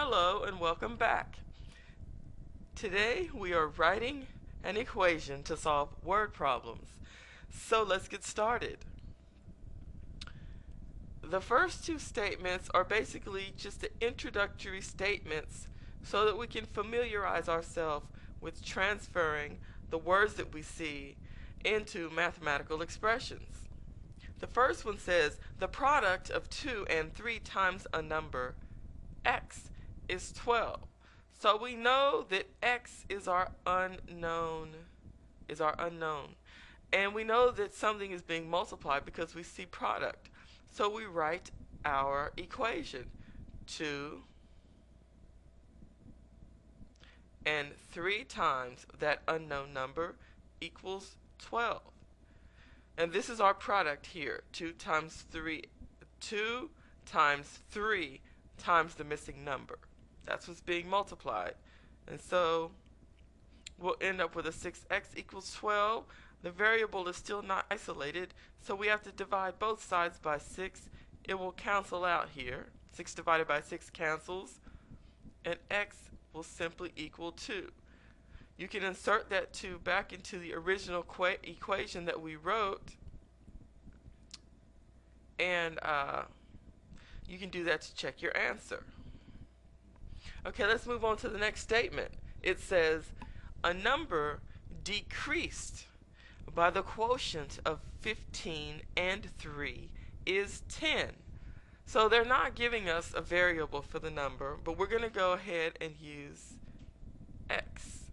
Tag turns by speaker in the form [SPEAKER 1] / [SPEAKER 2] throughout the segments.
[SPEAKER 1] Hello and welcome back. Today we are writing an equation to solve word problems. So let's get started. The first two statements are basically just the introductory statements so that we can familiarize ourselves with transferring the words that we see into mathematical expressions. The first one says the product of 2 and 3 times a number x is 12. So we know that x is our unknown. And we know that something is being multiplied because we see product. So we write our equation. 2 and 3 times that unknown number equals 12. And this is our product here. 2 times 3 times the missing number. That's what's being multiplied. And so we'll end up with a 6x equals 12. The variable is still not isolated, so we have to divide both sides by 6. It will cancel out here. 6 divided by 6 cancels, and x will simply equal 2. You can insert that 2 back into the original equation that we wrote, and you can do that to check your answer. Okay, let's move on to the next statement. It says a number decreased by the quotient of 15 and 3 is 10. So they're not giving us a variable for the number, but we're going to go ahead and use x.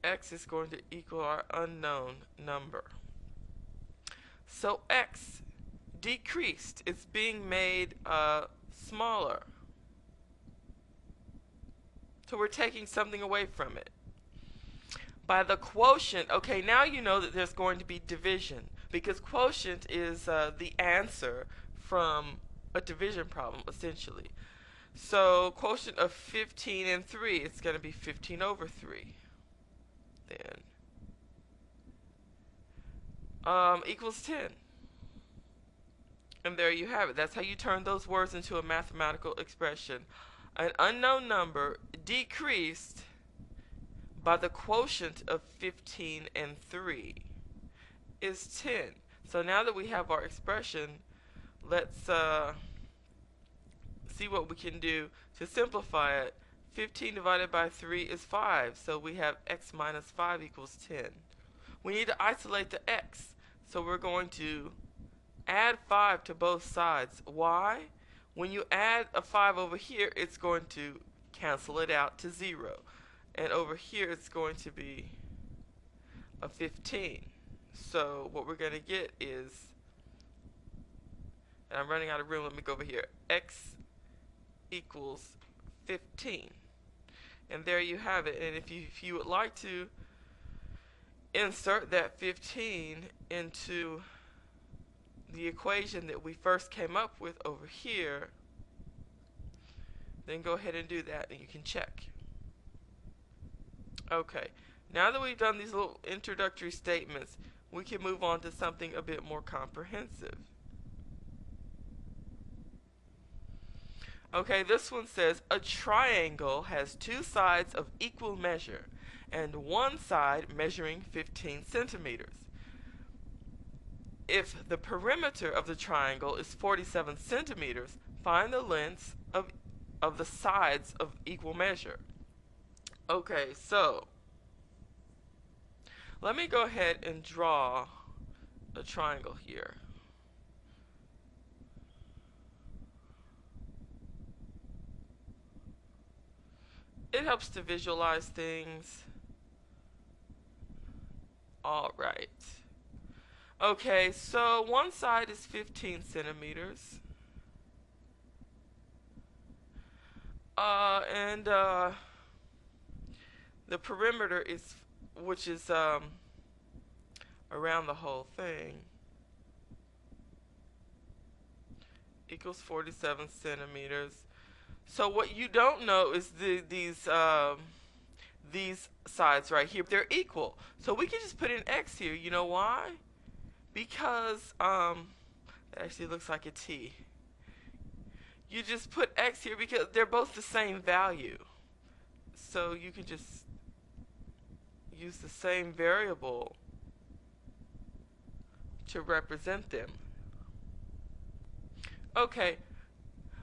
[SPEAKER 1] X is going to equal our unknown number. So x decreased. It's being made smaller. So we're taking something away from it. By the quotient, okay, now you know that there's going to be division because quotient is the answer from a division problem, essentially. So quotient of 15 and 3, it's going to be 15 over 3. Then equals 10. And there you have it. That's how you turn those words into a mathematical expression. An unknown number decreased by the quotient of 15 and 3 is 10. So now that we have our expression, let's see what we can do to simplify it. 15 divided by 3 is 5, so we have x minus 5 equals 10. We need to isolate the x, so we're going to add 5 to both sides. Why? When you add a 5 over here, it's going to cancel it out to 0. And over here, it's going to be a 15. So what we're going to get is, and I'm running out of room, let me go over here, x equals 15. And there you have it. And if you would like to insert that 15 into the equation that we first came up with over here, then go ahead and do that and you can check. Okay, now that we've done these little introductory statements, we can move on to something a bit more comprehensive. Okay, this one says a triangle has two sides of equal measure and one side measuring 15 centimeters. If the perimeter of the triangle is 47 centimeters, find the lengths of the sides of equal measure. Okay, so let me go ahead and draw a triangle here. It helps to visualize things. All right. Okay, so one side is 15 centimeters. And the perimeter is, which is around the whole thing, equals 47 centimeters. So what you don't know is these sides right here, they're equal. So we can just put in x here. You know why? Because It actually looks like a T. You just put X here because they're both the same value. So you can just use the same variable to represent them. Okay,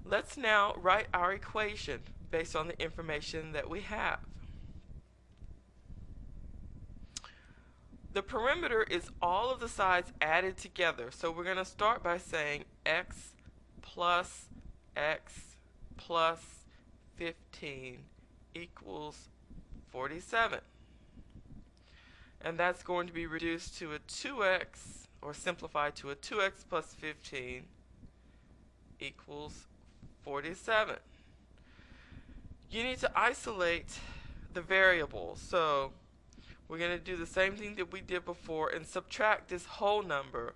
[SPEAKER 1] let's now write our equation based on the information that we have. The perimeter is all of the sides added together. So we're going to start by saying x plus 15 equals 47. And that's going to be reduced to a 2x, or simplified to a 2x plus 15 equals 47. You need to isolate the variables. So we're going to do the same thing that we did before and subtract this whole number,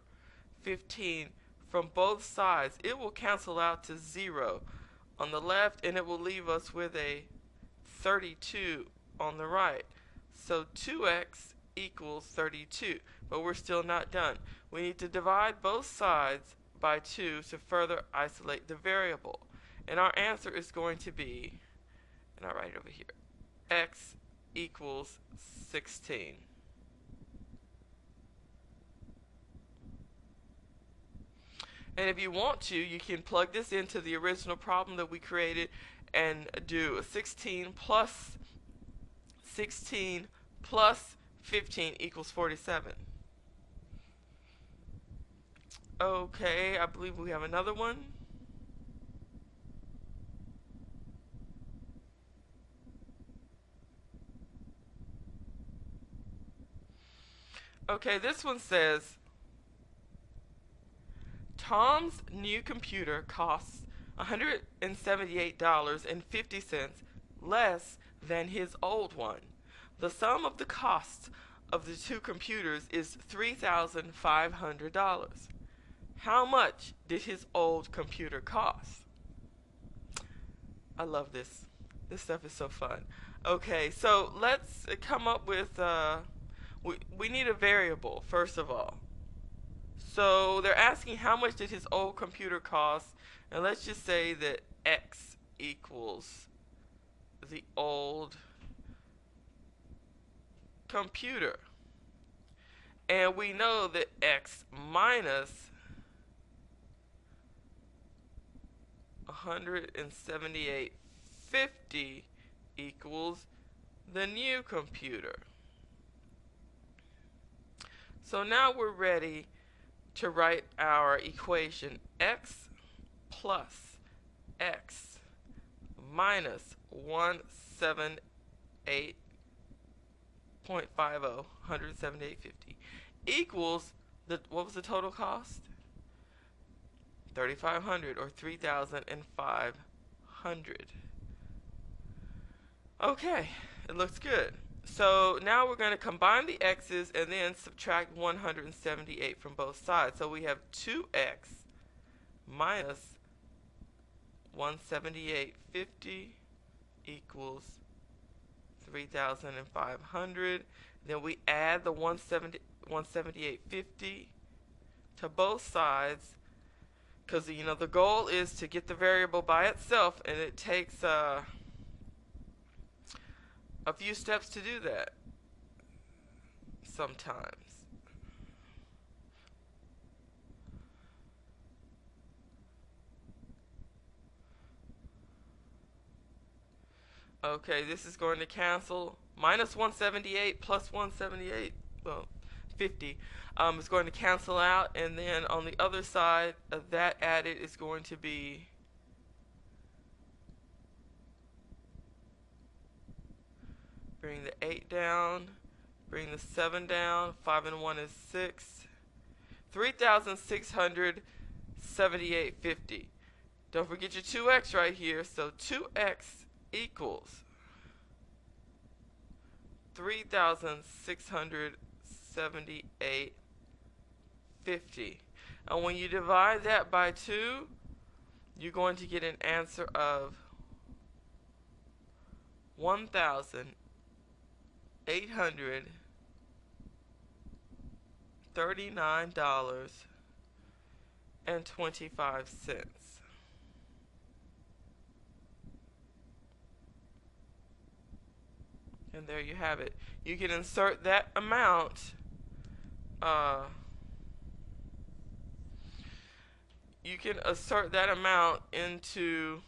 [SPEAKER 1] 15, from both sides. It will cancel out to 0 on the left, and it will leave us with a 32 on the right. So 2x equals 32, but we're still not done. We need to divide both sides by 2 to further isolate the variable. And our answer is going to be, and I'll write it over here, x equals 16. And if you want to, you can plug this into the original problem that we created and do a 16 plus 15 equals 47. Okay, I believe we have another one. Okay, this one says, Tom's new computer costs $178.50 less than his old one. The sum of the costs of the two computers is $3,500. How much did his old computer cost? I love this. This stuff is so fun. Okay, so let's come up with, we need a variable, first of all. So they're asking how much did his old computer cost, and let's just say that x equals the old computer. And we know that x minus 178.50 equals the new computer. So now we're ready to write our equation. X plus x minus 178.50, 178.50 equals what was the total cost? 3,500, or 3,500. Okay, it looks good. So now we're going to combine the x's and then subtract 178 from both sides. So we have 2x minus 178.50 equals 3,500. Then we add the 178.50 to both sides, because the goal is to get the variable by itself, and it takes a few steps to do that sometimes. Okay, this is going to cancel. Minus 178 plus 178, well, 50, is going to cancel out, and then on the other side of that added is going to be bring the 8 down, bring the 7 down, 5 and 1 is 6, 3,678.50. Don't forget your 2x right here, so 2x equals 3,678.50. And when you divide that by 2, you're going to get an answer of $1,839.50. And there you have it. You can insert that amount. You can insert that amount into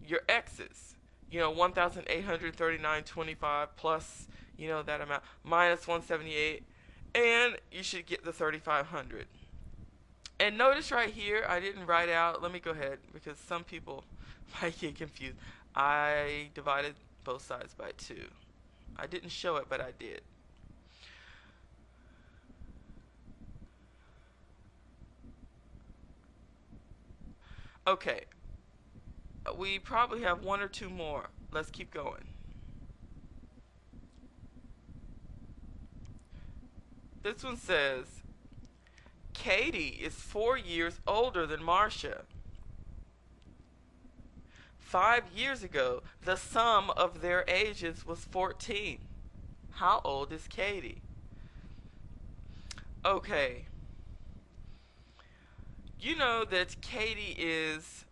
[SPEAKER 1] your x's. 1,839.25 plus, that amount minus 178, and you should get the 3,500. And notice right here, I didn't write out. Let me go ahead because some people might get confused. I divided both sides by 2. I didn't show it, but I did. Okay. We probably have 1 or 2 more. Let's keep going. This one says, Katie is 4 years older than Marcia. 5 years ago, the sum of their ages was 14. How old is Katie? Okay. You know that Katie is,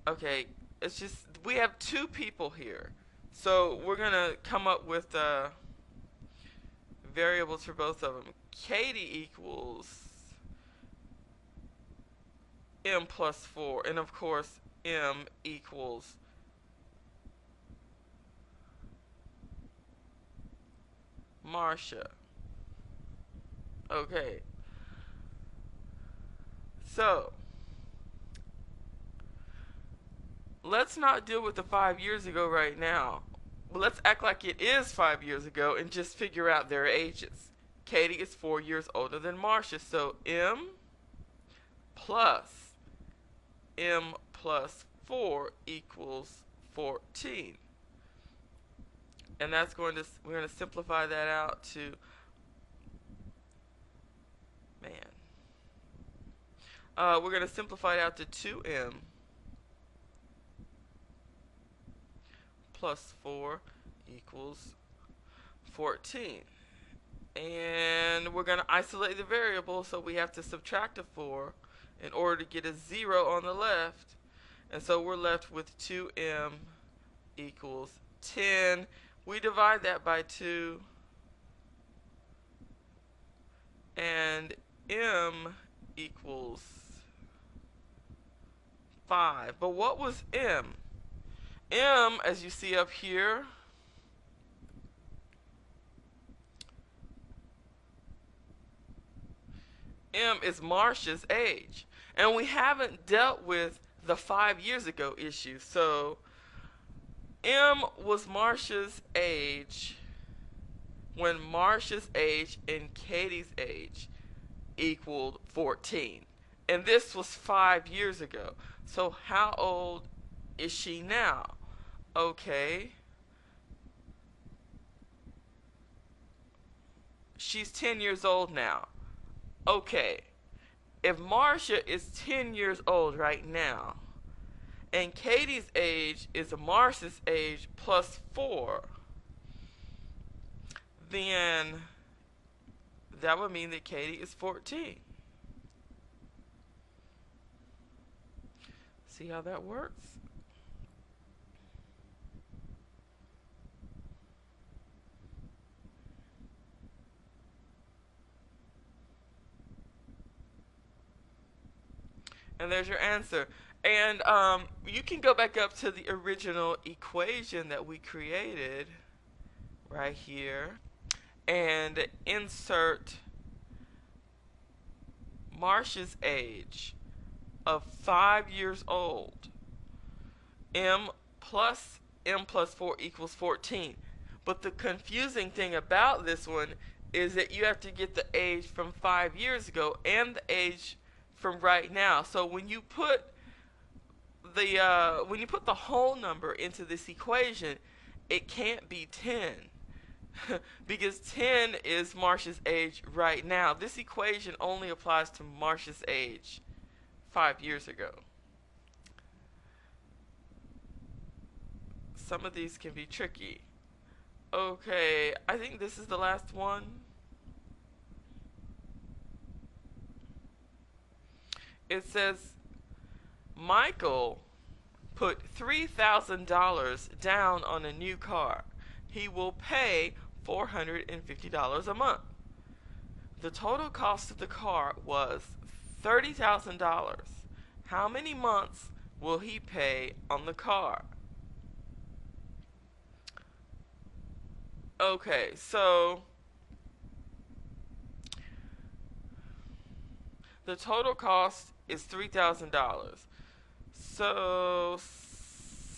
[SPEAKER 1] okay, it's just, we have 2 people here. So we're going to come up with variables for both of them. Katie equals m plus 4, and of course m equals Marcia. Okay. So let's not deal with the 5 years ago right now. Let's act like it is 5 years ago and just figure out their ages. Katie is 4 years older than Marcia, so m plus 4 equals 14. And that's we're going to simplify that out to, we're going to simplify it out to 2m plus 4 equals 14. And we're going to isolate the variable, so we have to subtract a 4 in order to get a 0 on the left. And so we're left with 2m equals 10. We divide that by 2, and m equals 5. But what was m? M, as you see up here, m is Marcia's age. And we haven't dealt with the 5 years ago issue. So m was Marcia's age when Marcia's age and Katie's age equaled 14. And this was 5 years ago. So how old is she now? Okay. She's 10 years old now. Okay. If Marcia is 10 years old right now, and Katie's age is Marcia's age plus 4, then that would mean that Katie is 14. See how that works? And there's your answer. And you can go back up to the original equation that we created right here and insert Marcia's age of 5 years old. m plus 4 equals 14. But the confusing thing about this one is that you have to get the age from 5 years ago and the age from right now. So when you put the whole number into this equation, it can't be 10 because 10 is Marcia's age right now. This equation only applies to Marcia's age 5 years ago. Some of these can be tricky. Okay, I think this is the last one. it says Michael put $3,000 down on a new car. He will pay $450 a month. The total cost of the car was $30,000. How many months will he pay on the car? Okay, so the total cost is $3,000. So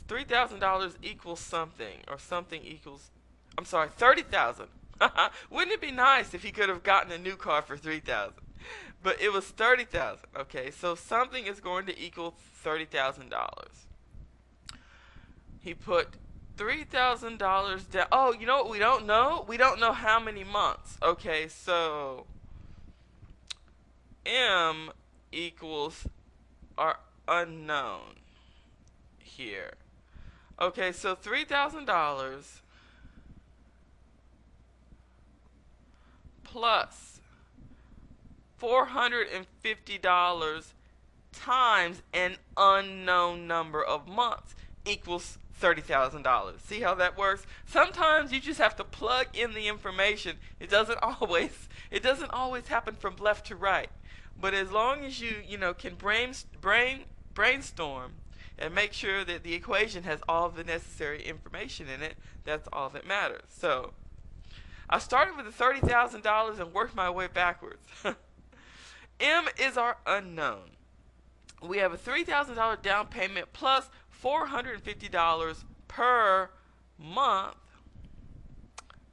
[SPEAKER 1] $3,000 equals something, or something equals, I'm sorry, 30,000. Wouldn't it be nice if he could have gotten a new car for 3,000? But it was 30,000. Okay, so something is going to equal $30,000. He put $3,000 down. Oh, you know what we don't know? We don't know how many months. Okay, so M equals our unknown here. Okay, so $3,000 plus $450 times an unknown number of months equals $30,000. See how that works? Sometimes you just have to plug in the information. It doesn't always happen from left to right. But as long as you can brainstorm and make sure that the equation has all of the necessary information in it, that's all that matters. So I started with the $30,000 and worked my way backwards. M is our unknown. We have a $3,000 down payment plus $450 per month,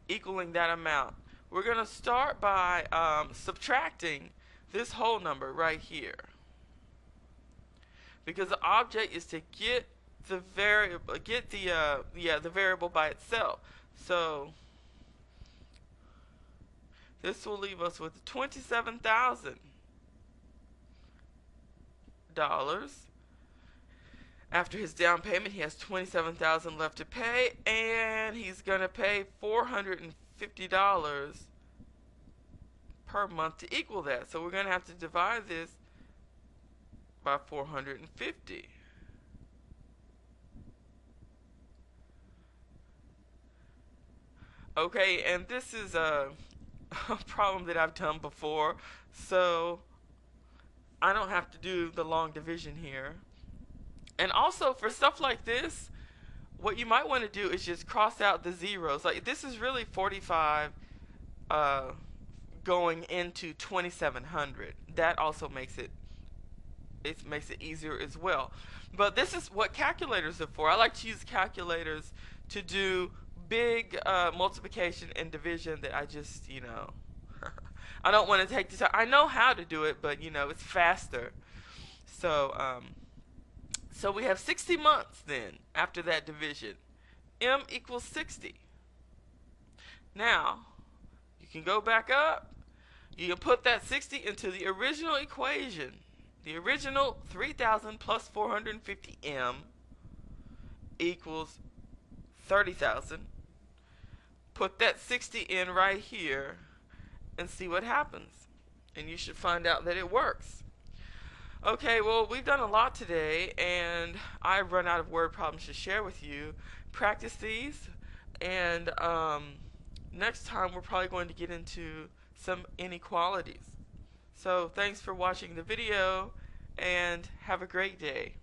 [SPEAKER 1] equaling that amount. We're going to start by subtracting this whole number right here, because the object is to get the variable, the variable by itself. So this will leave us with $27,000. After his down payment, he has $27,000 left to pay, and he's going to pay $450 per month to equal that. So we're going to have to divide this by 450. Okay, and this is a problem that I've done before, so I don't have to do the long division here. And also for stuff like this, what you might want to do is just cross out the zeros. Like this is really 45 going into 2700. That also makes it easier as well. But this is what calculators are for. I like to use calculators to do big multiplication and division that I just, I don't want to take the time. I know how to do it, but it's faster. So so we have 60 months then after that division. M equals 60. Now, you can go back up. You can put that 60 into the original equation. The original 3,000 plus 450 M equals 30,000. Put that 60 in right here and see what happens. And you should find out that it works. Okay, well, we've done a lot today, and I've run out of word problems to share with you. Practice these, and next time we're probably going to get into some inequalities. So thanks for watching the video, and have a great day.